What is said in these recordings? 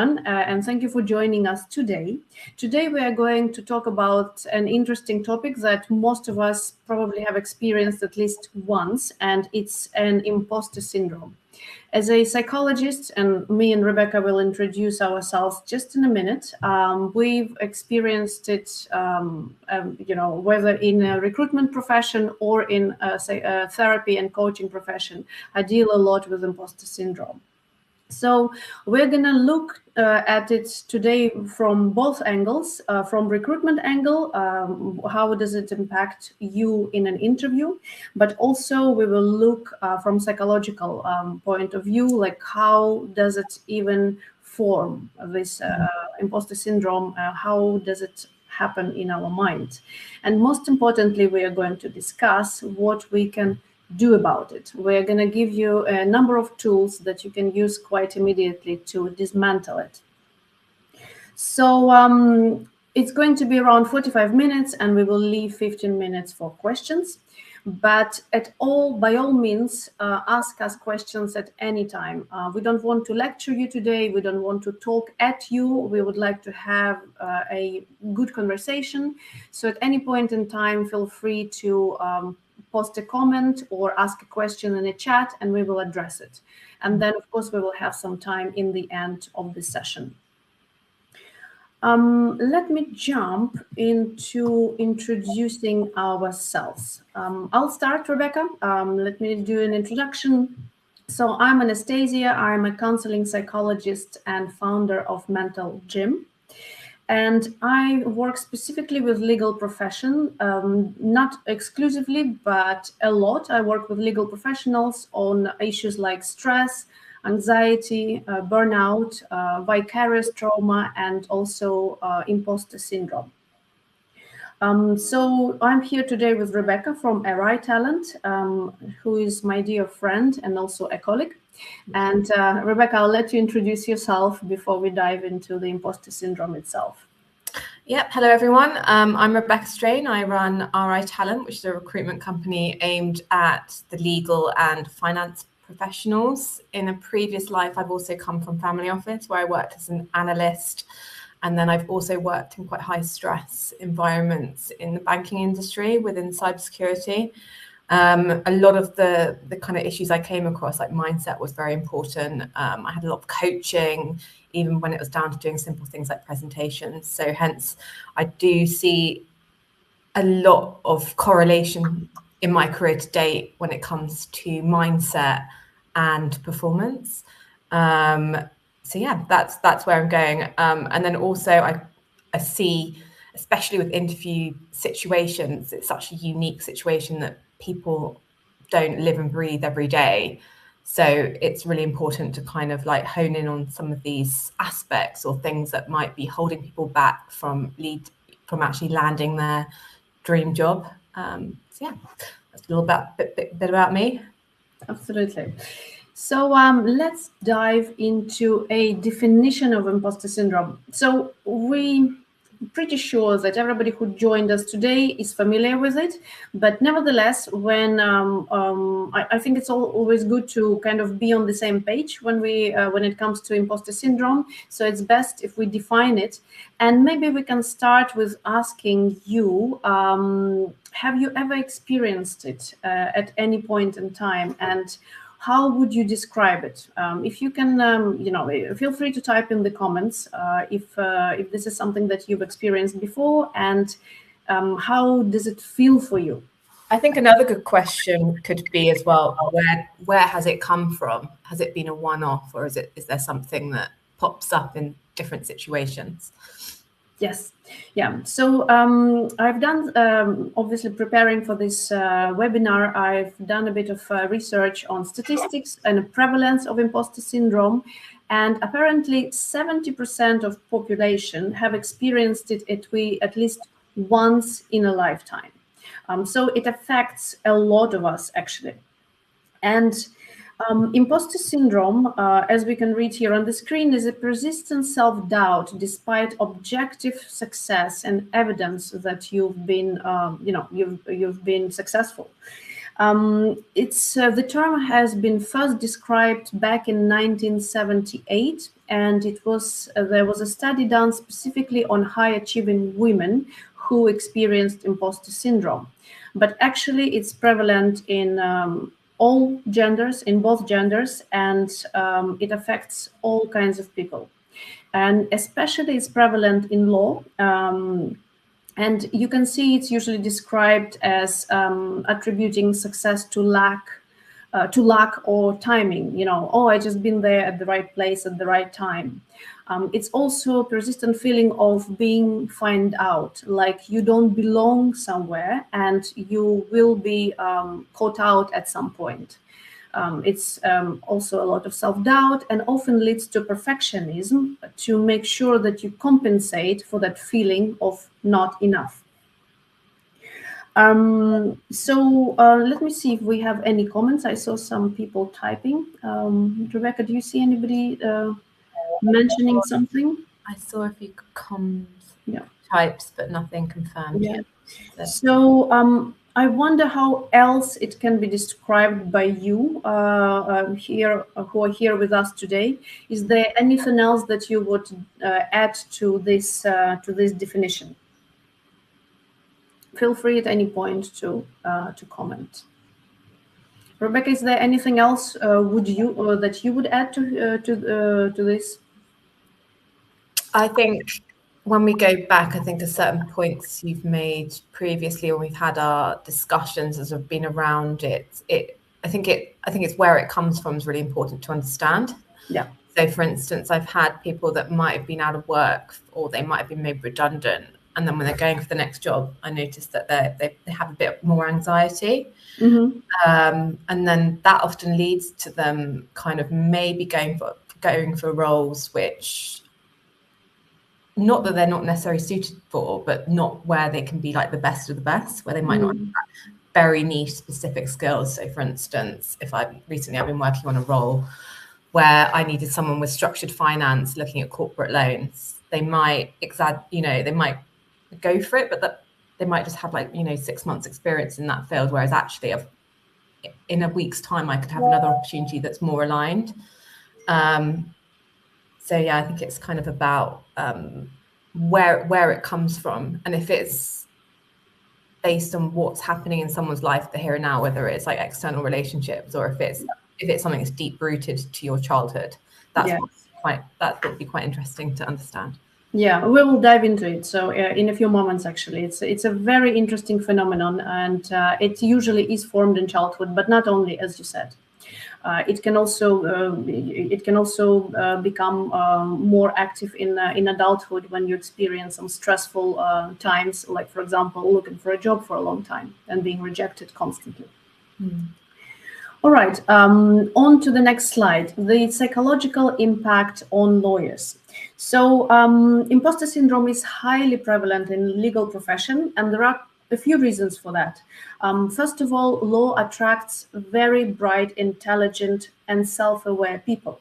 And thank you for joining us today. Today we are going to talk about an interesting topic that most of us probably have experienced at least once, and it's an imposter syndrome. As a psychologist, and me and Rebecca will introduce ourselves just in a minute, we've experienced it, whether in a recruitment profession or in a therapy and coaching profession. I deal a lot with imposter syndrome. So we're going to look at it today from both angles. From recruitment angle, how does it impact you in an interview? But also we will look from psychological point of view, like how does it even form this imposter syndrome? How does it happen in our mind? And most importantly, we are going to discuss what we can do about it. We're going to give you a number of tools that you can use quite immediately to dismantle it. So it's going to be around 45 minutes and we will leave 15 minutes for questions. But by all means, ask us questions at any time. We don't want to lecture you today. We don't want to talk at you. We would like to have a good conversation. So at any point in time, feel free to post a comment or ask a question in a chat and we will address it. And then, of course, we will have some time in the end of the session. Let me jump into introducing ourselves. I'll start, Rebecca. Let me do an introduction. So I'm Anastasia. I'm a counseling psychologist and founder of Mental Gym. And I work specifically with legal profession, not exclusively, but a lot. I work with legal professionals on issues like stress, anxiety, burnout, vicarious trauma, and also imposter syndrome. So I'm here today with Rebecca from Array Talent, who is my dear friend and also a colleague. And Rebecca, I'll let you introduce yourself before we dive into the imposter syndrome itself. Yep. Hello, everyone. I'm Rebecca Strain. I run Array Talent, which is a recruitment company aimed at the legal and finance professionals. In a previous life, I've also come from family office where I worked as an analyst. And then I've also worked in quite high stress environments in the banking industry within cybersecurity. A lot of the kind of issues I came across, like mindset, was very important. I had a lot of coaching, even when it was down to doing simple things like presentations. So hence, I do see a lot of correlation in my career to date when it comes to mindset and performance. So yeah, that's where I'm going. And then also I see, especially with interview situations, it's such a unique situation that people don't live and breathe every day. So it's really important to kind of like hone in on some of these aspects or things that might be holding people back from actually landing their dream job. So yeah, that's a little bit about me. Absolutely. So let's dive into a definition of imposter syndrome. So we're pretty sure that everybody who joined us today is familiar with it, but nevertheless, when I think it's always good to kind of be on the same page when it comes to imposter syndrome. So it's best if we define it, and maybe we can start with asking you: have you ever experienced it at any point in time, and how would you describe it? If you can, feel free to type in the comments if this is something that you've experienced before, and how does it feel for you? I think another good question could be as well, where has it come from? Has it been a one-off, or is there something that pops up in different situations? Yes. Yeah. So I've done, obviously preparing for this webinar, I've done a bit of research on statistics and prevalence of imposter syndrome. And apparently 70% of population have experienced it at least once in a lifetime. So it affects a lot of us, actually. And imposter syndrome, as we can read here on the screen, is a persistent self-doubt despite objective success and evidence that you've been, you've been successful. The term has been first described back in 1978, and there was a study done specifically on high achieving women who experienced imposter syndrome. But actually, it's prevalent in all genders, in both genders, and it affects all kinds of people. And especially it's prevalent in law. And you can see it's usually described as attributing success to luck or timing. Oh, I just been there at the right place at the right time. It's also a persistent feeling of being found out, like you don't belong somewhere and you will be caught out at some point. It's also a lot of self-doubt and often leads to perfectionism to make sure that you compensate for that feeling of not enough. So let me see if we have any comments. I saw some people typing. Rebecca, do you see anybody mentioning something? I saw a few comms Yeah. types, but nothing confirmed Yeah. yet. So I wonder how else it can be described by you here, who are here with us today. Is there anything else that you would add to this definition? Feel free at any point to comment. Rebecca, is there anything else that you would add to this? I think when we go back, I think to certain points you've made previously, when we've had our discussions as have been around it, I think it's where it comes from is really important to understand. Yeah. So, for instance, I've had people that might have been out of work or they might have been made redundant, and then when they're going for the next job, I noticed that they have a bit more anxiety. Mm-hmm. And then that often leads to them kind of maybe going for roles which, not that they're not necessarily suited for, but not where they can be like the best of the best, where they might not have very niche specific skills. So, for instance, I've been working on a role where I needed someone with structured finance looking at corporate loans. They might they might go for it, but they might just have 6 months experience in that field, whereas actually in a week's time I could have another opportunity that's more aligned. So yeah, I think it's kind of about where it comes from, and if it's based on what's happening in someone's life, the here and now, whether it's like external relationships or if it's something that's deep rooted to your childhood. That would be quite interesting to understand. Yeah, we will dive into it. So in a few moments, actually, it's a very interesting phenomenon, and it usually is formed in childhood, but not only, as you said. It can also become more active in adulthood when you experience some stressful times, like, for example, looking for a job for a long time and being rejected constantly. All right, on to the next slide, the psychological impact on lawyers. So imposter syndrome is highly prevalent in legal profession, and there are a few reasons for that. First of all, law attracts very bright, intelligent, and self-aware people.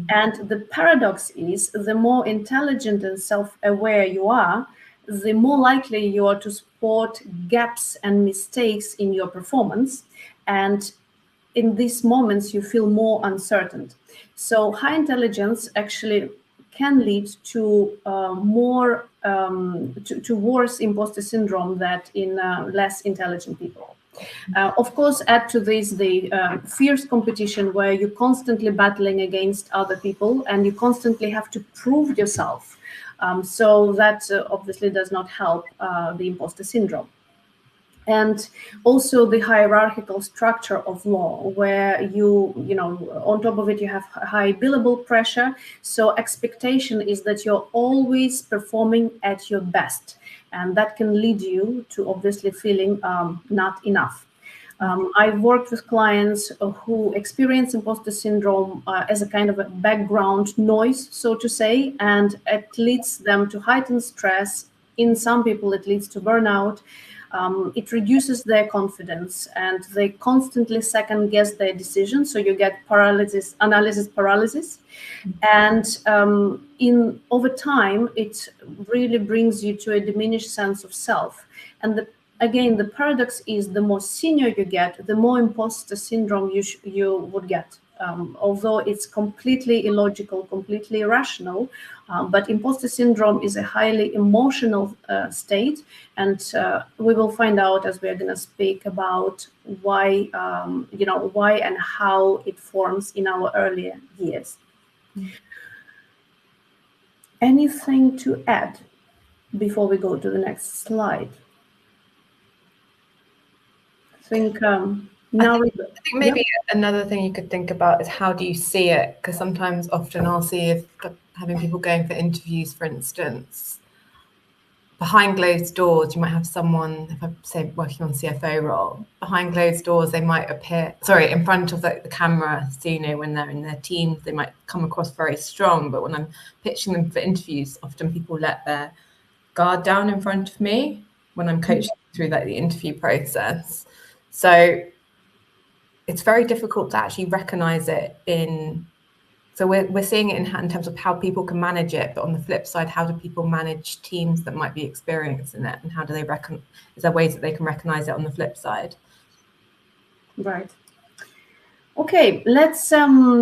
And the paradox is, the more intelligent and self-aware you are, the more likely you are to spot gaps and mistakes in your performance. And in these moments, you feel more uncertain. So high intelligence actually can lead to worse imposter syndrome than in less intelligent people. Of course, add to this the fierce competition where you're constantly battling against other people and you constantly have to prove yourself. So that obviously does not help the imposter syndrome. And also the hierarchical structure of law, where on top of it, you have high billable pressure. So expectation is that you're always performing at your best. And that can lead you to obviously feeling not enough. I've worked with clients who experience imposter syndrome as a kind of a background noise, so to say, and it leads them to heightened stress. In some people, it leads to burnout. It reduces their confidence and they constantly second guess their decisions. So you get analysis paralysis. And over time, it really brings you to a diminished sense of self. And again, the paradox is the more senior you get, the more imposter syndrome you would get. although it's completely illogical, completely irrational. But imposter syndrome is a highly emotional state, and we will find out as we are going to speak about why, why and how it forms in our earlier years. Anything to add before we go to the next slide? I think maybe another thing you could think about is how do you see it? Because often I'll see if having people going for interviews, for instance, behind closed doors, you might have someone, if I'm say working on CFO role, behind closed doors, they might appear, in front of the camera, so, when they're in their teams, they might come across very strong. But when I'm pitching them for interviews, often people let their guard down in front of me when I'm coaching through the interview process. So it's very difficult to actually recognize it so we're seeing it in terms of how people can manage it, but on the flip side, how do people manage teams that might be experiencing it, and how do they is there ways that they can recognize it on the flip side? Right. Okay, let's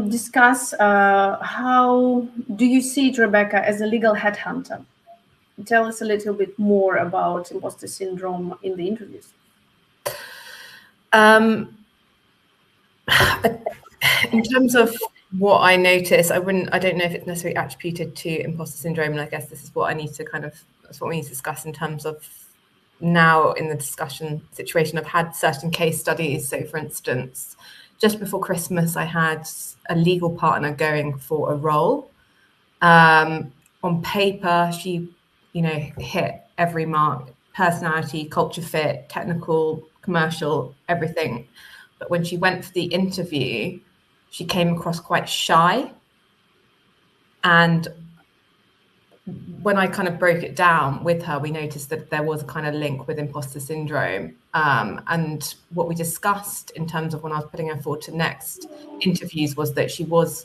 discuss how do you see it, Rebecca, as a legal headhunter? Tell us a little bit more about imposter syndrome in the interviews. In terms of what I notice, I don't know if it's necessarily attributed to imposter syndrome, and I guess this is what that's what we need to discuss in terms of now in the discussion situation. I've had certain case studies. So for instance, just before Christmas, I had a legal partner going for a role. On paper, she, hit every mark: personality, culture fit, technical, commercial, everything. But when she went for the interview, she came across quite shy. And when I kind of broke it down with her, we noticed that there was a kind of link with imposter syndrome. And what we discussed in terms of when I was putting her forward to next interviews was that she was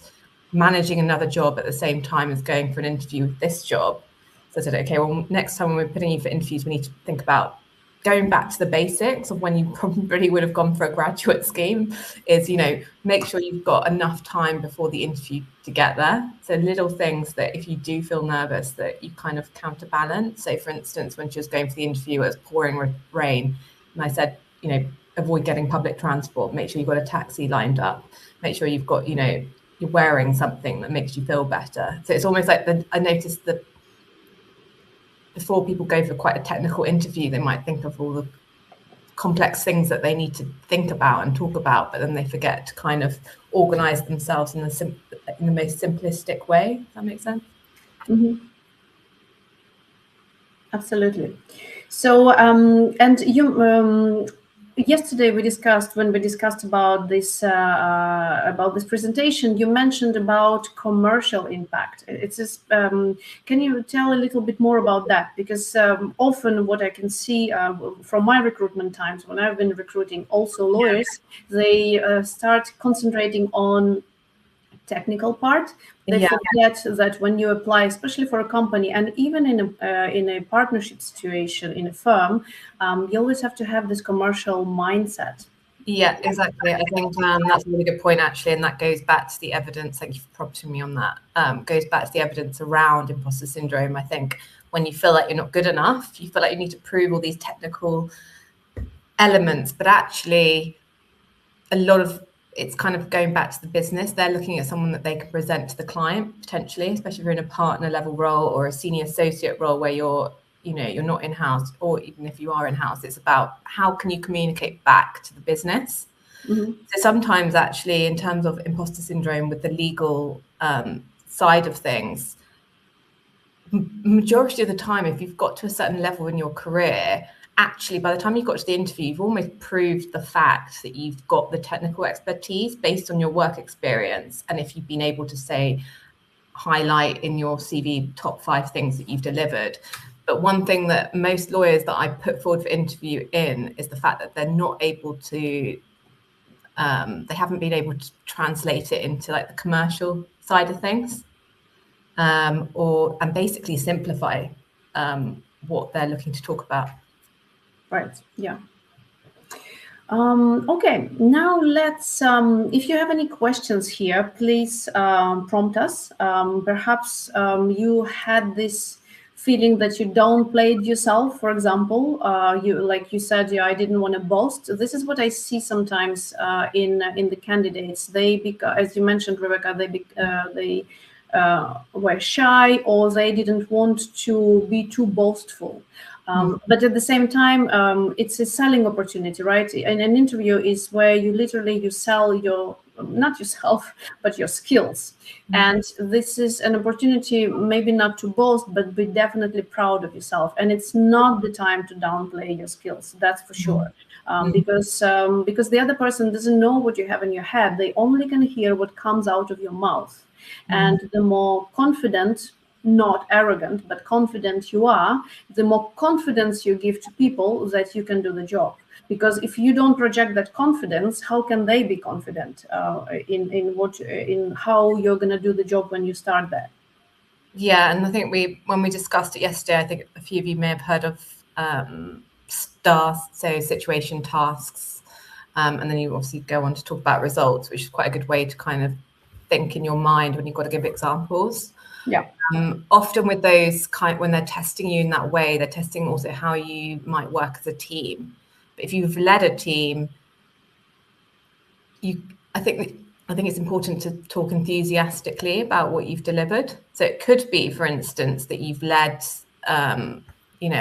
managing another job at the same time as going for an interview with this job. So I said, okay, well, next time when we're putting you for interviews, we need to think about going back to the basics of when you probably would have gone for a graduate scheme, is, make sure you've got enough time before the interview to get there. So little things that if you do feel nervous, that you kind of counterbalance. So for instance, when she was going for the interview, it was pouring rain. And I said, avoid getting public transport, make sure you've got a taxi lined up, make sure you've got, you're wearing something that makes you feel better. So it's almost like I noticed that before people go for quite a technical interview, they might think of all the complex things that they need to think about and talk about, but then they forget to kind of organize themselves in the most simplistic way. Does that make sense? Mm-hmm. Absolutely. So, and you yesterday when we discussed about this presentation, you mentioned about commercial impact. It's just, can you tell a little bit more about that? Because often what I can see from my recruitment times when I've been recruiting also lawyers, they start concentrating on technical part. They forget that when you apply, especially for a company, and even in a partnership situation in a firm, you always have to have this commercial mindset. Yeah, exactly. I think that's a really good point, actually, and that goes back to the evidence. Thank you for prompting me on that. Goes back to the evidence around imposter syndrome. I think when you feel like you're not good enough, you feel like you need to prove all these technical elements, but actually, a lot of it's kind of going back to the business. They're looking at someone that they can present to the client potentially, especially if you're in a partner level role or a senior associate role where you're not in-house, or even if you are in-house, it's about how can you communicate back to the business. Mm-hmm. So sometimes actually in terms of imposter syndrome with the legal side of things, majority of the time, if you've got to a certain level in your career, actually, by the time you got to the interview, you've almost proved the fact that you've got the technical expertise based on your work experience. And if you've been able to highlight in your CV top 5 things that you've delivered. But one thing that most lawyers that I put forward for interview in is the fact that they're not able to, they haven't been able to translate it into the commercial side of things, and basically simplify what they're looking to talk about. Right. Yeah. Okay, now let's, if you have any questions here, please prompt us. Perhaps you had this feeling that you downplayed yourself, for example. Like you said, yeah, I didn't want to boast. This is what I see sometimes in the candidates. As you mentioned, Rebecca, they were shy, or they didn't want to be too boastful. But at the same time, it's a selling opportunity, right? And an interview is where you sell your, not yourself, but your skills. And this is an opportunity, maybe not to boast, but be definitely proud of yourself. And it's not the time to downplay your skills, that's for sure. Because the other person doesn't know what you have in your head. They only can hear what comes out of your mouth. And the more confident, not arrogant, but confident you are, the more confidence you give to people that you can do the job. Because if you don't project that confidence, how can they be confident in how you're going to do the job when you start there? Yeah, and I think when we discussed it yesterday, I think a few of you may have heard of STAR, so situation, tasks, and then you obviously go on to talk about results, which is quite a good way to kind of think in your mind when you've got to give examples. Yeah. Often with those when they're testing you in that way, they're testing also how you might work as a team. But if you've led a team, I think it's important to talk enthusiastically about what you've delivered. So it could be, for instance, that you've led, a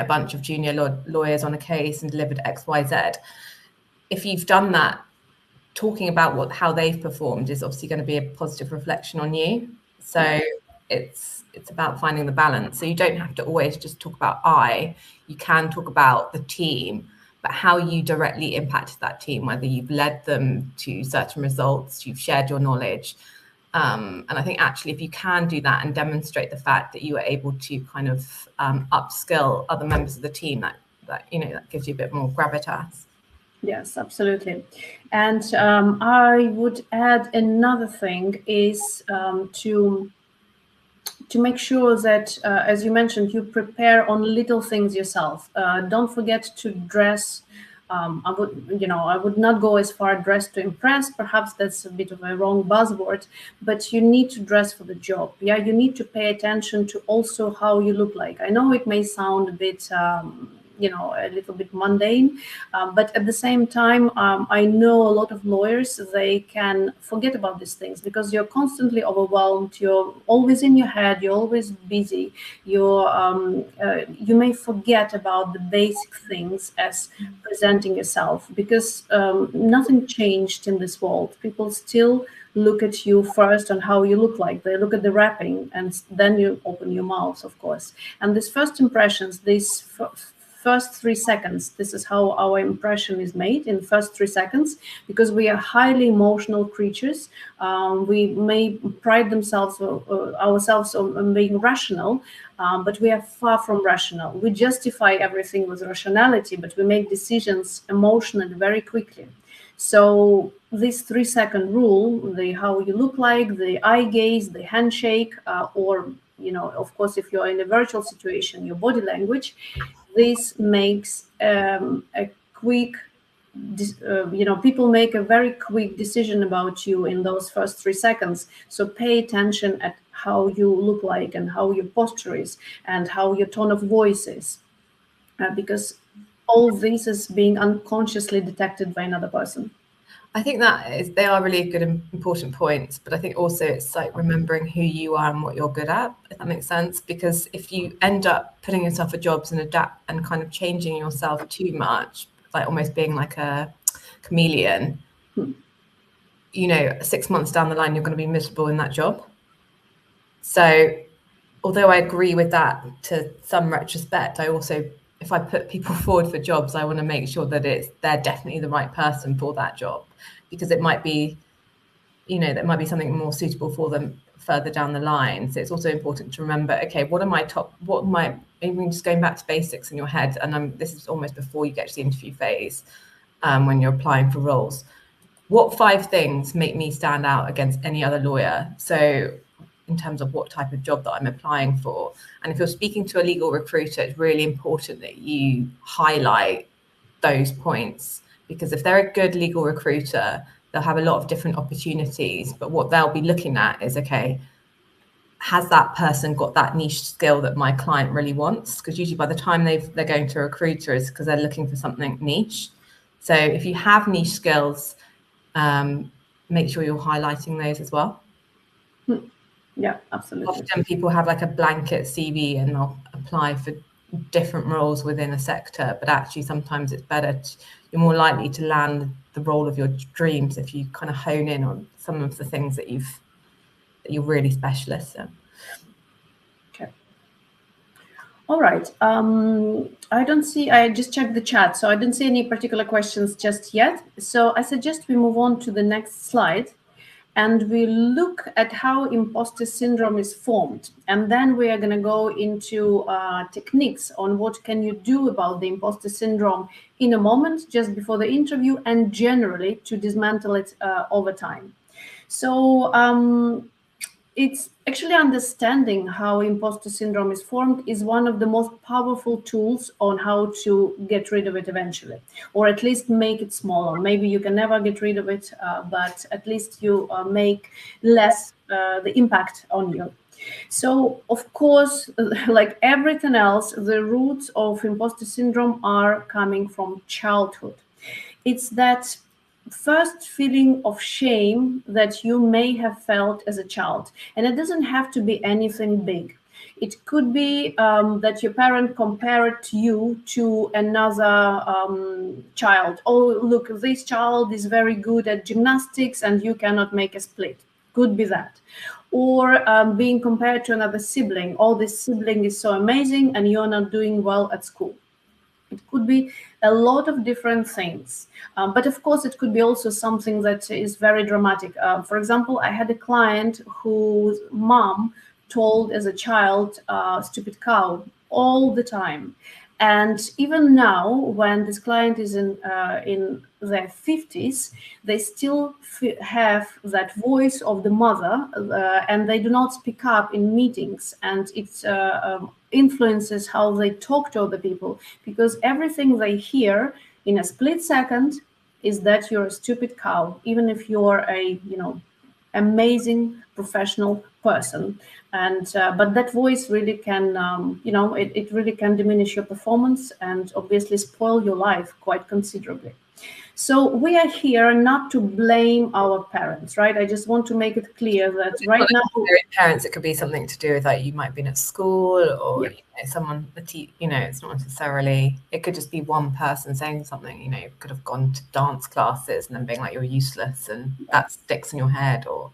bunch of junior lawyers on a case and delivered X, Y, Z. If you've done that, talking about how they've performed is obviously going to be a positive reflection on you. So it's about finding the balance. So you don't have to always just talk about you can talk about the team, but how you directly impacted that team, whether you've led them to certain results, you've shared your knowledge. And I think actually if you can do that and demonstrate the fact that you were able to kind of upskill other members of the team, that gives you a bit more gravitas. Yes, absolutely. And I would add another thing is to make sure that, as you mentioned, you prepare on little things yourself. Don't forget to dress. I would not go as far dressed to impress. Perhaps that's a bit of a wrong buzzword, but you need to dress for the job. Yeah, you need to pay attention to also how you look like. I know it may sound a bit a little bit mundane, but at the same time, I know a lot of lawyers, they can forget about these things because you're constantly overwhelmed, you're always in your head, you're always busy, you may forget about the basic things as presenting yourself, because nothing changed in this world. People still look at you first on how you look like. They look at the wrapping, and then you open your mouth, of course. And these first impressions, these first 3 seconds, this is how our impression is made, in the first 3 seconds, because we are highly emotional creatures. We may pride ourselves on being rational, but we are far from rational. We justify everything with rationality, but we make decisions emotionally very quickly. So this 3-second rule, the how you look like, the eye gaze, the handshake, or of course, if you're in a virtual situation, your body language, this makes a quick, people make a very quick decision about you in those first 3 seconds. So pay attention at how you look like and how your posture is and how your tone of voice is, because all this is being unconsciously detected by another person. I think they are really good and important points, but I think also it's like remembering who you are and what you're good at, if that makes sense. Because if you end up putting yourself for jobs and adapt and kind of changing yourself too much, like almost being like a chameleon, 6 months down the line, you're going to be miserable in that job. So although I agree with that to some retrospect, I also, if I put people forward for jobs, I want to make sure that they're definitely the right person for that job, because it might be, that might be something more suitable for them further down the line. So it's also important to remember, okay, even just going back to basics in your head, and this is almost before you get to the interview phase, when you're applying for roles. What 5 things make me stand out against any other lawyer? So in terms of what type of job that I'm applying for. And if you're speaking to a legal recruiter, it's really important that you highlight those points, because if they're a good legal recruiter, they'll have a lot of different opportunities, but what they'll be looking at is, okay, has that person got that niche skill that my client really wants? Because usually by the time they're going to a recruiter is because they're looking for something niche. So if you have niche skills, make sure you're highlighting those as well. Yeah, absolutely. Often people have like a blanket CV and they'll apply for different roles within a sector, but actually sometimes it's better, you're more likely to land the role of your dreams if you kind of hone in on some of the things that you're really specialist in. Okay. All right. I just checked the chat, so I didn't see any particular questions just yet. So I suggest we move on to the next slide and we look at how imposter syndrome is formed. And then we are going to go into techniques on what can you do about the imposter syndrome in a moment, just before the interview, and generally to dismantle it over time. So it's actually understanding how imposter syndrome is formed is one of the most powerful tools on how to get rid of it eventually, or at least make it smaller. Maybe you can never get rid of it, but at least you make less the impact on you. So, of course, like everything else, the roots of imposter syndrome are coming from childhood. It's that first feeling of shame that you may have felt as a child. And it doesn't have to be anything big. It could be that your parent compared you to another child. Oh, look, this child is very good at gymnastics and you cannot make a split. Could be that. Or being compared to another sibling. Oh, this sibling is so amazing and you're not doing well at school. It could be a lot of different things. But of course, it could be also something that is very dramatic. For example, I had a client whose mom told as a child, stupid cow, all the time. And even now, when this client is in their 50s, they still have that voice of the mother, and they do not speak up in meetings. And it influences how they talk to other people, because everything they hear in a split second is that you're a stupid cow, even if you're a, amazing professional person. And but that voice really can it really can diminish your performance and obviously spoil your life quite considerably. So we are here not to blame our parents, right? I just want to make it clear that right now, parents, it could be something to do with like you might have been at school, or someone, it's not necessarily. It could just be one person saying something. You could have gone to dance classes and then being like you're useless, and that sticks in your head. Or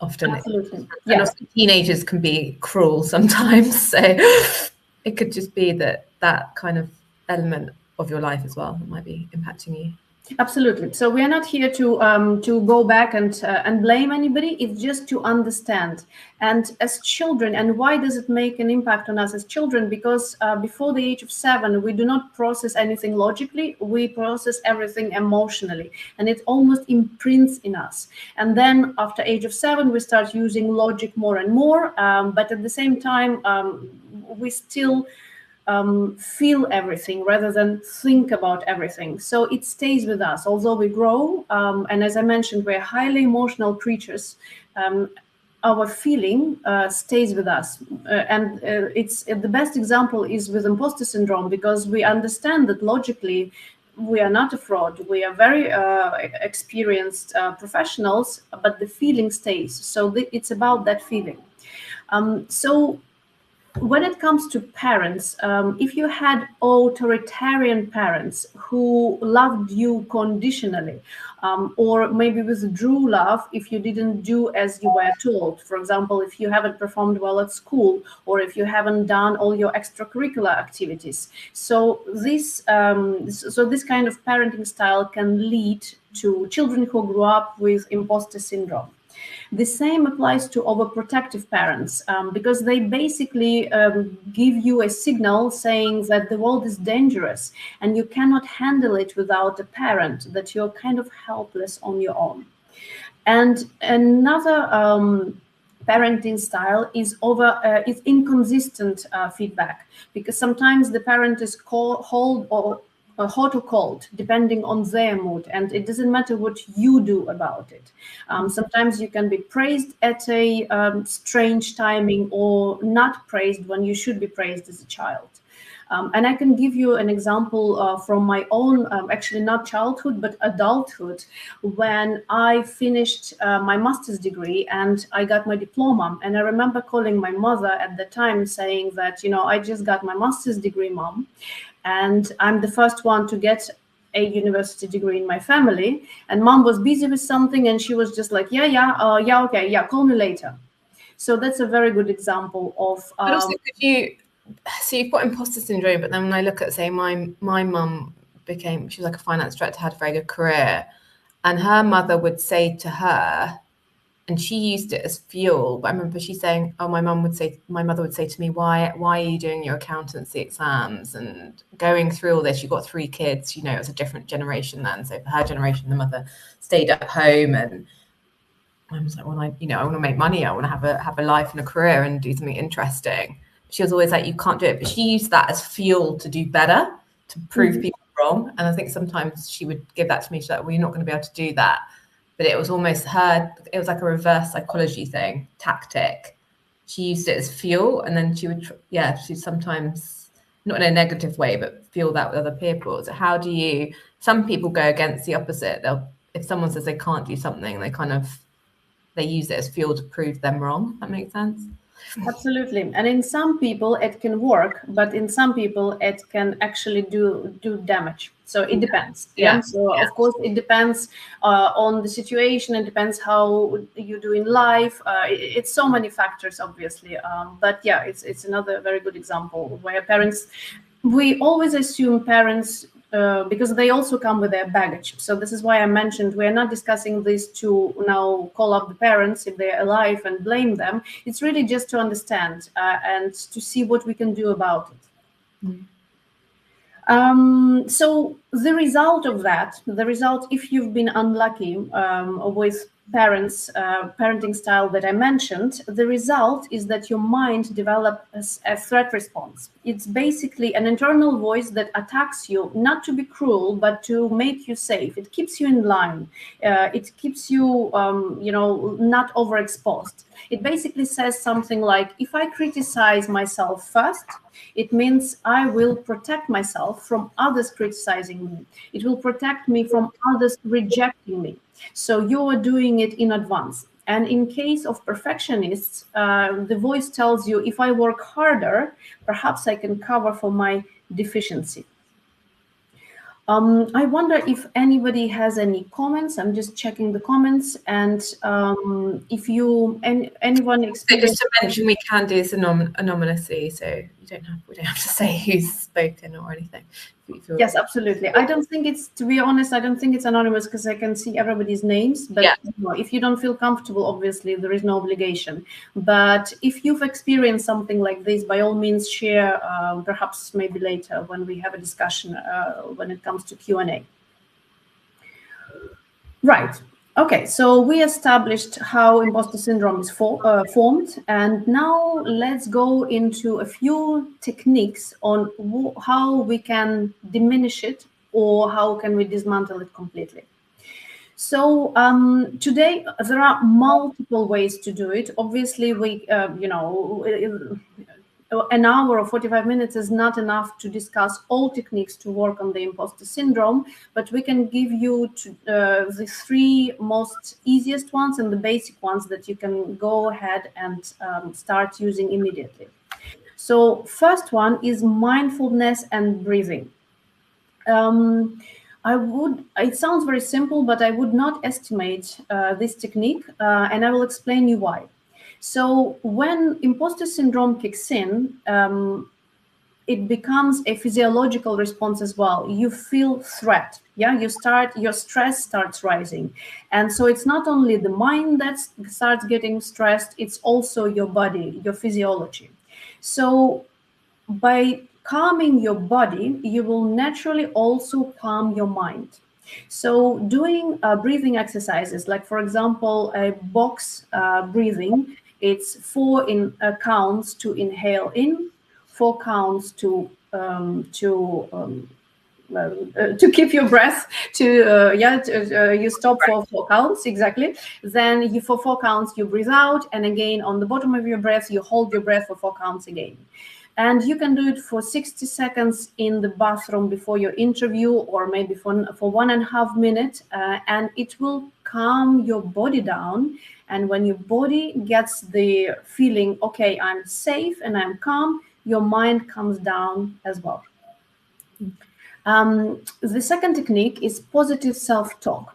often, absolutely, and also teenagers can be cruel sometimes. So it could just be that kind of element of your life as well that might be impacting you. Absolutely. So we are not here to go back and blame anybody. It's just to understand. And as children, and why does it make an impact on us as children? Because before the age of 7, we do not process anything logically. We process everything emotionally, and it almost imprints in us. And then after age of 7, we start using logic more and more. But at the same time, we still feel everything rather than think about everything. So it stays with us, although we grow. And as I mentioned, we're highly emotional creatures. Our feeling stays with us. And it's the best example is with imposter syndrome, because we understand that logically we are not a fraud. We are very experienced professionals, but the feeling stays. So it's about that feeling. So when it comes to parents, if you had authoritarian parents who loved you conditionally, or maybe withdrew love if you didn't do as you were told, for example, if you haven't performed well at school, or if you haven't done all your extracurricular activities, so this kind of parenting style can lead to children who grew up with imposter syndrome. The same applies to overprotective parents, because they basically give you a signal saying that the world is dangerous and you cannot handle it without a parent, that you're kind of helpless on your own. And another parenting style is inconsistent feedback, because sometimes the parent is hot or cold, depending on their mood. And it doesn't matter what you do about it. Sometimes you can be praised at a strange timing or not praised when you should be praised as a child. And I can give you an example from my own, actually not childhood, but adulthood, when I finished my master's degree and I got my diploma. And I remember calling my mother at the time saying that, I just got my master's degree, Mom, and I'm the first one to get a university degree in my family. And Mom was busy with something and she was just like, okay, call me later. So that's a very good example of... But also, so you've got imposter syndrome, but then when I look at, say, my mum she was like a finance director, had a very good career, and her mother would say to her, and she used it as fuel, but I remember she saying, my mother would say to me, why are you doing your accountancy exams and going through all this? You've got 3 kids, it was a different generation then. So for her generation, the mother stayed at home, and I was like, well, I want to make money. I want to have a life and a career and do something interesting. She was always like, you can't do it. But she used that as fuel to do better, to prove people wrong. And I think sometimes she would give that to me. She's like, well, you're not going to be able to do that. But it was almost it was like a reverse psychology tactic. She used it as fuel. And then she would, she'd sometimes, not in a negative way, but fuel that with other people. So how do some people go against the opposite. If someone says they can't do something, they use it as fuel to prove them wrong. That makes sense? Absolutely. And in some people it can work, but in some people it can actually do damage. So it depends. Of course it depends on the situation. It depends how you do in life. It's so many factors, obviously. But it's another very good example where we always assume parents, because they also come with their baggage. So this is why I mentioned we're not discussing this to now call up the parents if they're alive and blame them. It's really just to understand and to see what we can do about it. So the result of that, if you've been unlucky with parenting style that I mentioned, the result is that your mind develops a threat response. It's basically an internal voice that attacks you, not to be cruel, but to make you safe. It keeps you in line. It keeps you, not overexposed. It basically says something like, if I criticize myself first, it means I will protect myself from others criticizing me. It will protect me from others rejecting me. So you are doing it in advance. And in case of perfectionists, the voice tells you, if I work harder, perhaps I can cover for my deficiency. I wonder if anybody has any comments. I'm just checking the comments, and if anyone experienced. Just to mention, we can do this anonymously, so we don't have to say who's spoken or anything. Yes, absolutely. To be honest, I don't think it's anonymous because I can see everybody's names. But if you don't feel comfortable, obviously there is no obligation. But if you've experienced something like this, by all means share, perhaps maybe later when we have a discussion when it comes to Q&A. Right. Okay, so we established how imposter syndrome is formed, and now let's go into a few techniques on how we can diminish it or how can we dismantle it completely. So today there are multiple ways to do it. Obviously, an hour or 45 minutes is not enough to discuss all techniques to work on the imposter syndrome, but we can give you the 3 most easiest ones and the basic ones that you can go ahead and start using immediately. So first one is mindfulness and breathing. It sounds very simple, but I would not estimate this technique, and I will explain you why. So when imposter syndrome kicks in, it becomes a physiological response as well. You feel threat. Your stress starts rising. And so it's not only the mind that starts getting stressed, it's also your body, your physiology. So by calming your body, you will naturally also calm your mind. So doing breathing exercises, like for example, a box breathing, it's 4 counts to inhale in, 4 counts to to keep your breath, you stop for 4 counts, exactly. Then you, for 4 counts, you breathe out, and again on the bottom of your breath, you hold your breath for 4 counts again. And you can do it for 60 seconds in the bathroom before your interview, or maybe for 1.5 minutes, and it will calm your body down. And when your body gets the feeling, okay, I'm safe and I'm calm, your mind comes down as well. The second technique is positive self-talk.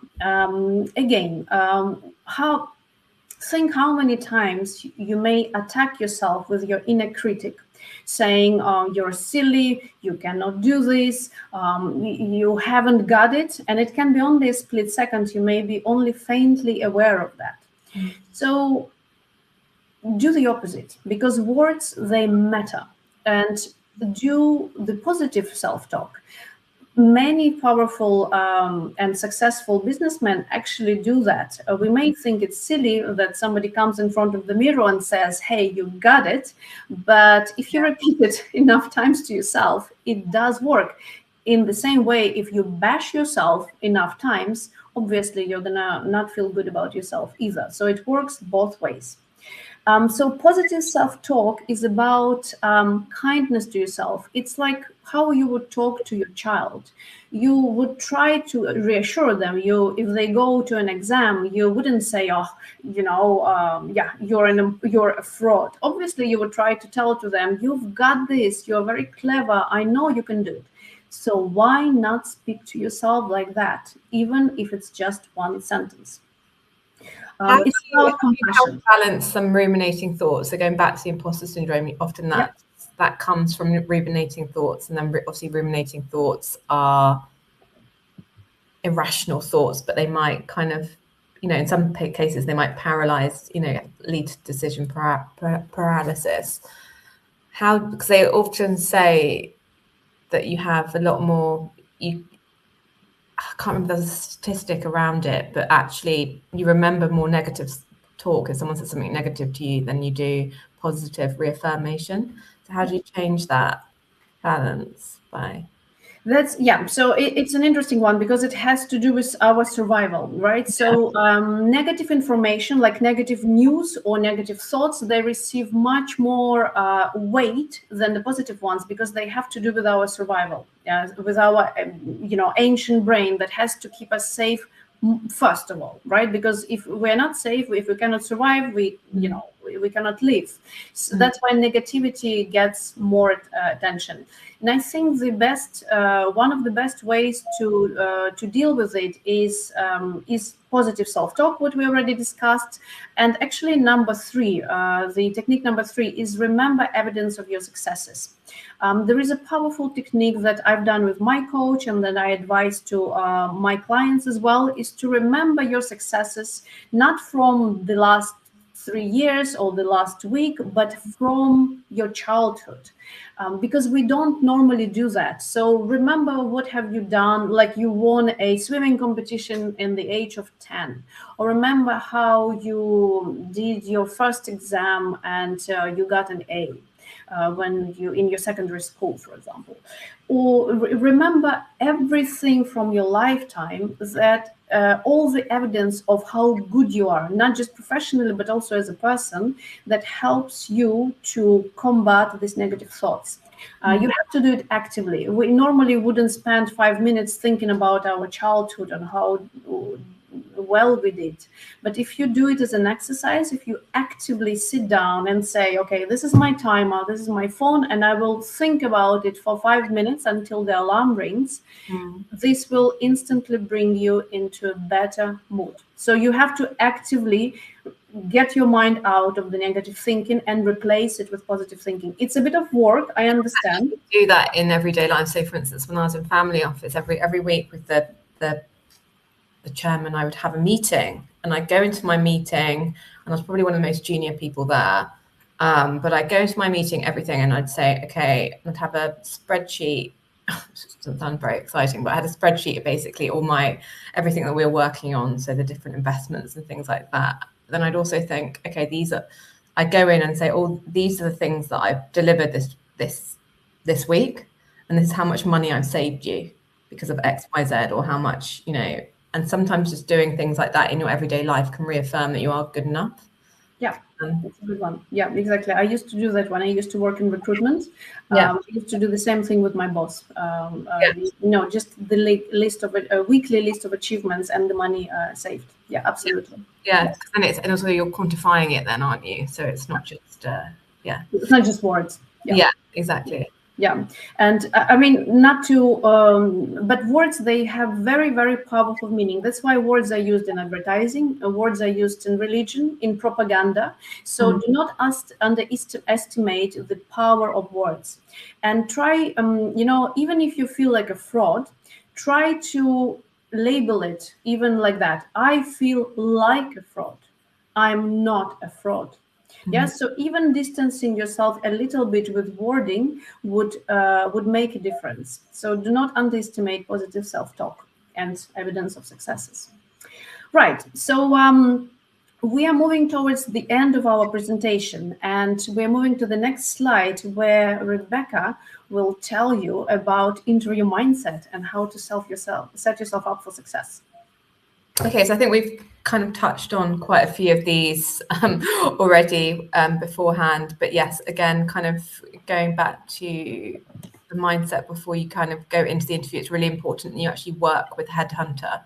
Think how many times you may attack yourself with your inner critic, saying, you're silly, you cannot do this, you haven't got it. And it can be only a split second. You may be only faintly aware of that. So do the opposite, because words, they matter. And do the positive self-talk. Many powerful and successful businessmen actually do that. We may think it's silly that somebody comes in front of the mirror and says, hey, you got it. But if you repeat it enough times to yourself, it does work. In the same way, if you bash yourself enough times, obviously you're gonna not feel good about yourself either. So it works both ways. So positive self-talk is about kindness to yourself. It's like how you would talk to your child. You would try to reassure them. If they go to an exam, you wouldn't say, oh, you're a fraud. Obviously, you would try to tell to them, you've got this, you're very clever, I know you can do it. So why not speak to yourself like that, even if it's just one sentence? It's about compassion. Balance some ruminating thoughts. So going back to the imposter syndrome, often that comes from ruminating thoughts, and then obviously ruminating thoughts are irrational thoughts, but they might kind of, in some cases they might paralyze, lead to decision paralysis. Because they often say that you have a lot more, I can't remember the statistic around it, but actually you remember more negative talk if someone says something negative to you than you do positive reaffirmation. So how do you change that balance by? So it's an interesting one, because it has to do with our survival, right? So negative information, like negative news or negative thoughts, they receive much more weight than the positive ones, because they have to do with our survival, with our ancient brain that has to keep us safe first of all, right? Because if we're not safe, if we cannot survive, we cannot live. So that's why negativity gets more attention. And I think one of the best ways to deal with it is positive self-talk, what we already discussed. And actually, the technique number 3 is remember evidence of your successes. There is a powerful technique that I've done with my coach, and that I advise to my clients as well, is to remember your successes, not from the last 3 years or the last week, but from your childhood, because we don't normally do that. So remember, what have you done? Like you won a swimming competition in the age of 10, or remember how you did your first exam and you got an A. When you in your secondary school, for example, or remember everything from your lifetime, that all the evidence of how good you are, not just professionally, but also as a person, that helps you to combat these negative thoughts. You have to do it actively. We normally wouldn't spend 5 minutes thinking about our childhood and how well we did. But if you do it as an exercise, if you actively sit down and say, okay, this is my timer, this is my phone, and I will think about it for 5 minutes until the alarm rings, this will instantly bring you into a better mood. So you have to actively get your mind out of the negative thinking and replace it with positive thinking. It's a bit of work, I understand. I do that in everyday life. So for instance, when I was in family office, every week with the chairman, I would have a meeting, and I'd go into my meeting, and I was probably one of the most junior people there. But I'd go into my meeting, everything, and I'd say, okay, I'd have a spreadsheet. It doesn't sound very exciting, but I had a spreadsheet of basically everything that we were working on. So the different investments and things like that. Then I'd also think, okay, I go in and say, oh, these are the things that I've delivered this week, and this is how much money I've saved you. because of X, Y, Z, or how much, and sometimes just doing things like that in your everyday life can reaffirm that you are good enough. Yeah, that's a good one. Yeah, exactly. I used to do that when I used to work in recruitment. I used to do the same thing with my boss. Just the list of a weekly list of achievements and the money saved. Yeah, absolutely. Yeah, and also you're quantifying it then, aren't you? So it's not just it's not just words. Yeah, exactly. Yeah, and I mean, not to, but words, they have very, very powerful meaning. That's why words are used in advertising, words are used in religion, in propaganda. So do not underestimate the power of words. And try, even if you feel like a fraud, try to label it even like that. I feel like a fraud. I'm not a fraud. Yeah, so even distancing yourself a little bit with wording would make a difference. So do not underestimate positive self-talk and evidence of successes. Right. So we are moving towards the end of our presentation, and we're moving to the next slide where Rebecca will tell you about interview mindset and how to set yourself up for success. Okay, so I think we've kind of touched on quite a few of these already beforehand, but yes, again, kind of going back to the mindset before you kind of go into the interview, it's really important that you actually work with a headhunter.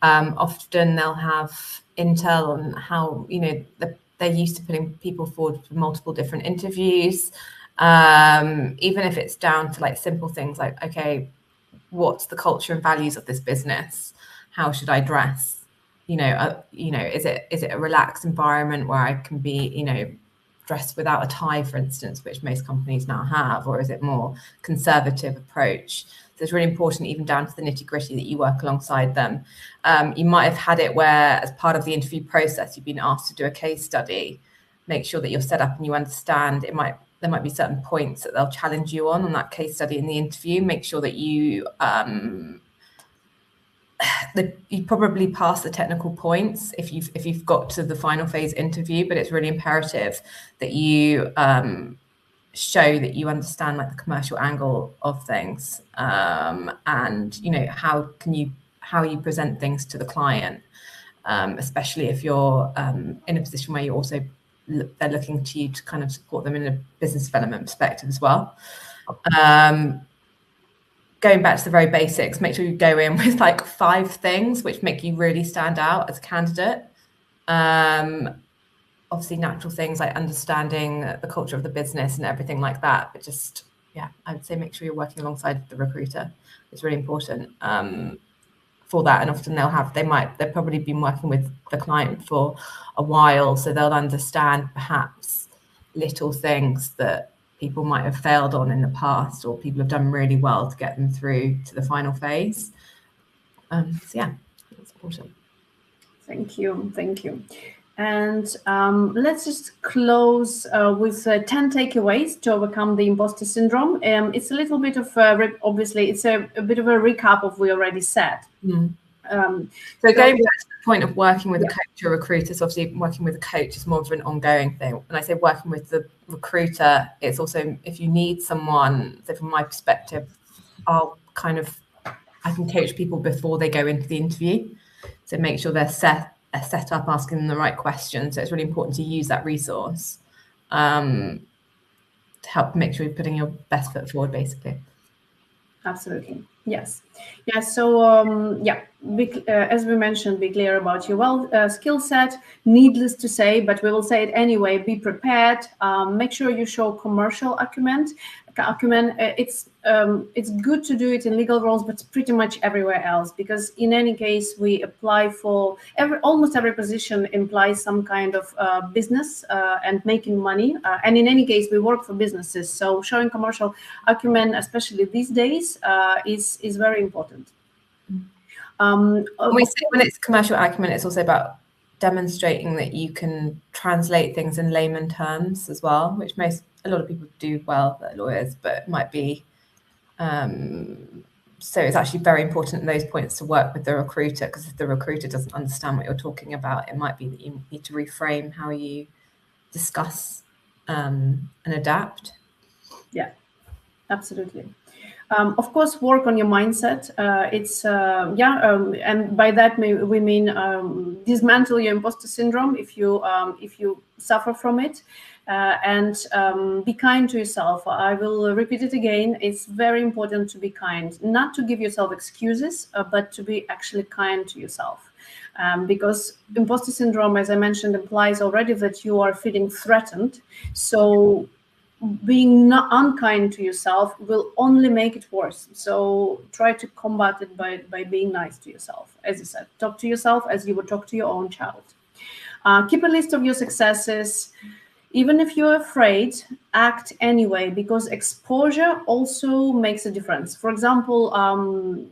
Often they'll have intel on how, they're used to putting people forward for multiple different interviews, even if it's down to like simple things like, okay, what's the culture and values of this business? How should I dress? Is it a relaxed environment where I can be, dressed without a tie, for instance, which most companies now have, or is it more conservative approach? So it's really important, even down to the nitty-gritty, that you work alongside them. You might have had it where, as part of the interview process, you've been asked to do a case study. Make sure that you're set up and you understand. There might be certain points that they'll challenge you on that case study in the interview. Make sure that you probably pass the technical points if you've got to the final phase interview, but it's really imperative that you show that you understand like the commercial angle of things, and how you present things to the client, especially if you're in a position where they're looking to you to kind of support them in a business development perspective as well. Going back to the very basics, make sure you go in with like 5 things which make you really stand out as a candidate. Obviously natural things like understanding the culture of the business and everything like that, but just, I would say make sure you're working alongside the recruiter. It's really important for that. And often they've probably been working with the client for a while, so they'll understand perhaps little things that people might have failed on in the past, or people have done really well to get them through to the final phase. That's important. Thank you. And let's just close with 10 takeaways to overcome the imposter syndrome. It's a little bit of obviously it's a bit of a recap of what we already said. So going back to the point of working with a coach or recruiter, so obviously working with a coach is more of an ongoing thing. When I say working with the recruiter, it's also if you need someone. So from my perspective, I can coach people before they go into the interview. So make sure they're set up, asking them the right questions. So it's really important to use that resource to help make sure you're putting your best foot forward, basically. Absolutely. Yes. Yeah. So, as we mentioned, be clear about your skill set. Needless to say, but we will say it anyway. Be prepared. Make sure you show commercial acumen. It's good to do it in legal roles, but pretty much everywhere else, because in any case, we apply for almost every position implies some kind of business and making money. And in any case, we work for businesses. So showing commercial acumen, especially these days, is very important. When it's commercial acumen, it's also about demonstrating that you can translate things in layman terms as well, which a lot of people do well, they're lawyers, but it might be so it's actually very important in those points to work with the recruiter, because if the recruiter doesn't understand what you're talking about, it might be that you need to reframe how you discuss and adapt. Yeah, absolutely. Of course, work on your mindset. And by that we mean dismantle your imposter syndrome if you suffer from it, and be kind to yourself. I will repeat it again. It's very important to be kind, not to give yourself excuses, but to be actually kind to yourself. Because imposter syndrome, as I mentioned, implies already that you are feeling threatened. So being not unkind to yourself will only make it worse. So try to combat it by being nice to yourself. As I said, talk to yourself as you would talk to your own child. Keep a list of your successes. Even if you're afraid, act anyway, because exposure also makes a difference. For example,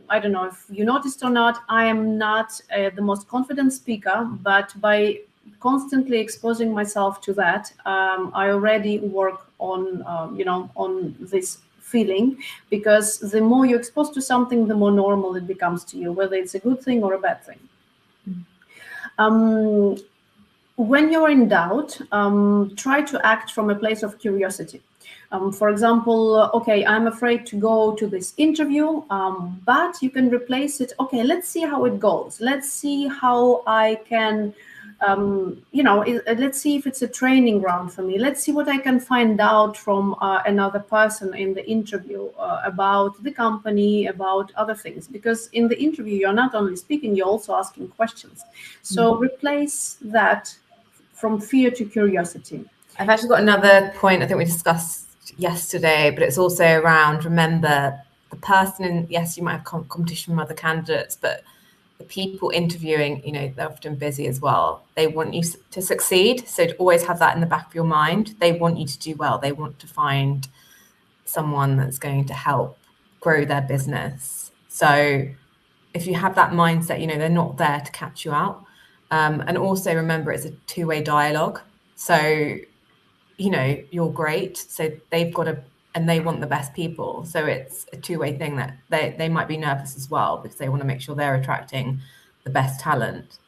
I don't know if you noticed or not, I am not the most confident speaker, but by constantly exposing myself to that, I already work on, on this feeling, because the more you're exposed to something, the more normal it becomes to you, whether it's a good thing or a bad thing. When you're in doubt, try to act from a place of curiosity. For example, okay, I'm afraid to go to this interview, but you can replace it. Okay, let's see how it goes. Let's see how I can, let's see if it's a training ground for me. Let's see what I can find out from another person in the interview about the company, about other things. Because in the interview, you're not only speaking, you're also asking questions. So replace that from fear to curiosity. I've actually got another point I think we discussed yesterday, but it's also around, remember, the person in, yes, you might have competition from other candidates, but the people interviewing, they're often busy as well. They want you to succeed. So to always have that in the back of your mind. They want you to do well. They want to find someone that's going to help grow their business. So if you have that mindset, they're not there to catch you out. And also remember, it's a two-way dialogue. So, you're great. So they've got and they want the best people. So it's a two-way thing that they might be nervous as well, because they want to make sure they're attracting the best talent.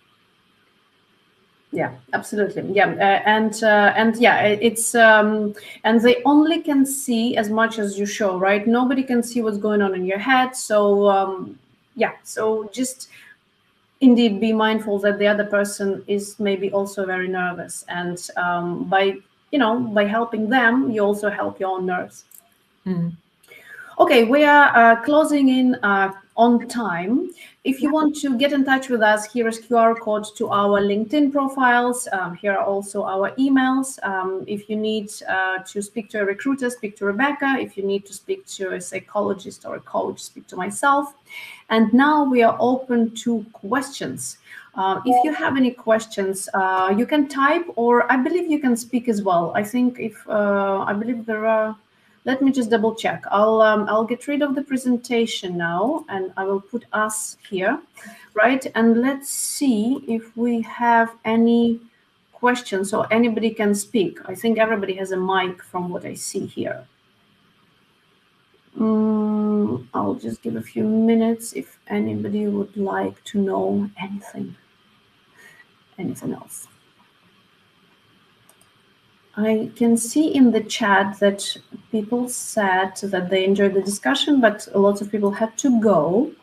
Yeah, absolutely. Yeah, it's and they only can see as much as you show, right? Nobody can see what's going on in your head. So so just indeed be mindful that the other person is maybe also very nervous, and by helping them, you also help your own nerves. Okay, we are closing in on time. If you want to get in touch with us, here is QR code to our LinkedIn profiles. Here are also our emails. If you need to speak to a recruiter, speak to Rebecca. If you need to speak to a psychologist or a coach, speak to myself. And now we are open to questions. If you have any questions, you can type, or I believe you can speak as well. I think I believe there are. Let me just double check. I'll get rid of the presentation now, and I will put us here, right? And let's see if we have any questions, or anybody can speak. I think everybody has a mic from what I see here. I'll just give a few minutes if anybody would like to know anything else. I can see in the chat that people said that they enjoyed the discussion, but lots of people had to go.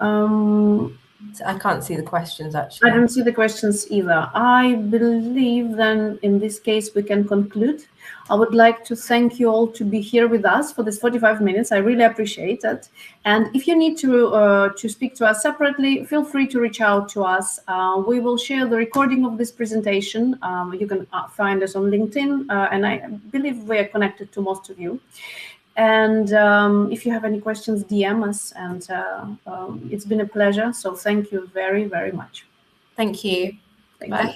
So I can't see the questions, actually. I don't see the questions either. I believe then in this case we can conclude. I would like to thank you all to be here with us for this 45 minutes. I really appreciate it. And if you need to speak to us separately, feel free to reach out to us. We will share the recording of this presentation. You can find us on LinkedIn, and I believe we are connected to most of you. And if you have any questions, DM us. And it's been a pleasure. So thank you very, very much. Thank you. Thank you.